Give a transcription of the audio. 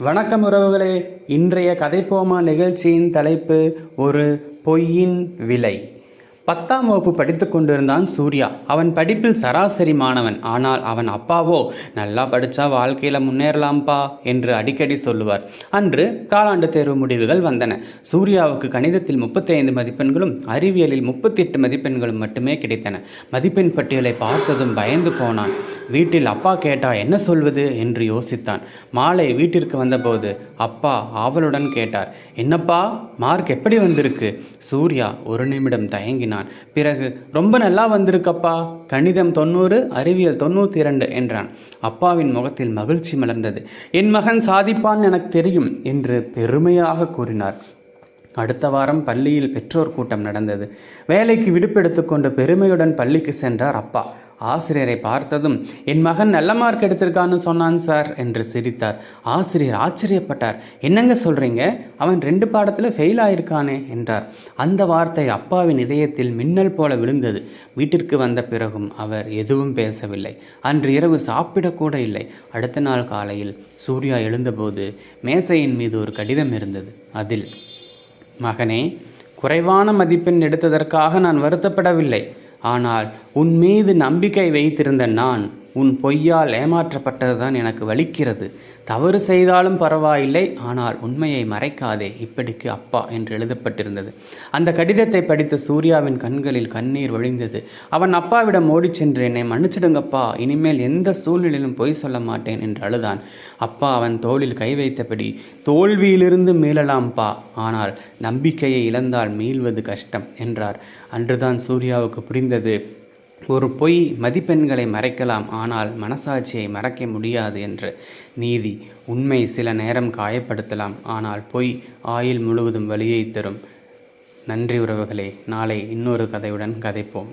வணக்கம் உறவுகளே. இன்றைய கதைப்போமா நிகழ்ச்சியின் தலைப்பு ஒரு பொய்யின் விலை. 10ஆம் வகுப்பு படித்து கொண்டிருந்தான் சூர்யா. அவன் படிப்பில் சராசரி மாணவன். ஆனால் அவன் அப்பாவோ நல்லா படித்தா வாழ்க்கையில் முன்னேறலாம்ப்பா என்று அடிக்கடி சொல்லுவார். அன்று காலாண்டு தேர்வு முடிவுகள் வந்தன. சூர்யாவுக்கு கணிதத்தில் 35 மதிப்பெண்களும் அறிவியலில் 38 மதிப்பெண்களும் மட்டுமே கிடைத்தன. மதிப்பெண் பட்டியலை பார்த்ததும் பயந்து போனான். வீட்டில் அப்பா கேட்டா என்ன சொல்வது என்று யோசித்தான். மாலை வீட்டிற்கு வந்தபோது அப்பா ஆவலுடன் கேட்டார், என்னப்பா மார்க் எப்படி வந்திருக்கு? சூர்யா ஒரு நிமிடம் தயங்கினான். பிறகு ரொம்ப நல்லா வந்திருக்கப்பா, கணிதம் 90, அறிவியல் 92 என்றான். அப்பாவின் முகத்தில் மகிழ்ச்சி மலர்ந்தது. என் மகன் சாதிப்பான் எனக்கு தெரியும் என்று பெருமையாக கூறினார். அடுத்த வாரம் பள்ளியில் பெற்றோர் கூட்டம் நடந்தது. வேலைக்கு விடுப்பெடுத்துக்கொண்டு பெருமையுடன் பள்ளிக்கு சென்றார் அப்பா. ஆசிரியரை பார்த்ததும், என் மகன் நல்ல மார்க் எடுத்திருக்கான்னு சொன்னான் சார் என்று சிரித்தார். ஆசிரியர் ஆச்சரியப்பட்டார். என்னங்க சொல்றீங்க? அவன் 2 பாடத்தில் ஃபெயில் ஆயிருக்கானே என்றார். அந்த வார்த்தை அப்பாவின் இதயத்தில் மின்னல் போல விழுந்தது. வீட்டிற்கு வந்த பிறகும் அவர் எதுவும் பேசவில்லை. அன்று இரவு சாப்பிடக்கூட இல்லை. அடுத்த நாள் காலையில் சூர்யா எழுந்தபோது மேசையின் மீது ஒரு கடிதம் இருந்தது. அதில், மகனே, குறைவான மதிப்பெண் எடுத்ததற்காக நான் வருத்தப்படவில்லை. ஆனால் உன் மீது நம்பிக்கை வைத்திருந்த நான் உன் பொய்யால் ஏமாற்றப்பட்டதுதான் எனக்கு வலிக்கிறது. தவறு செய்தாலும் பரவாயில்லை, ஆனால் உண்மையை மறைக்காதே, இப்படிக்கு அப்பா என்று எழுதப்பட்டிருந்தது. அந்த கடிதத்தை படித்த சூர்யாவின் கண்களில் கண்ணீர் வழிந்தது. அவன் அப்பாவிடம் ஓடிச் சென்று, என்னை மன்னிச்சிடுங்கப்பா, இனிமேல் எந்த சூழ்நிலையிலும் பொய் சொல்ல மாட்டேன் என்று அழுதான். அப்பா அவன் தோளில் கை வைத்தபடி, தோல்வியிலிருந்து மீளலாம்பா, ஆனால் நம்பிக்கையை இழந்தால் மீள்வது கஷ்டம் என்றார். அன்றுதான் சூர்யாவுக்கு புரிந்தது, ஒரு பொய் மதிப்பெண்களை மறைக்கலாம், ஆனால் மனசாட்சியை மறைக்க முடியாது என்று. நீதி, உண்மை சில நேரம் காயப்படுத்தலாம், ஆனால் பொய் ஆயுள் முழுவதும் வலியை தரும். நன்றி உறவுகளே. நாளை இன்னொரு கதையுடன் கதைப்போம்.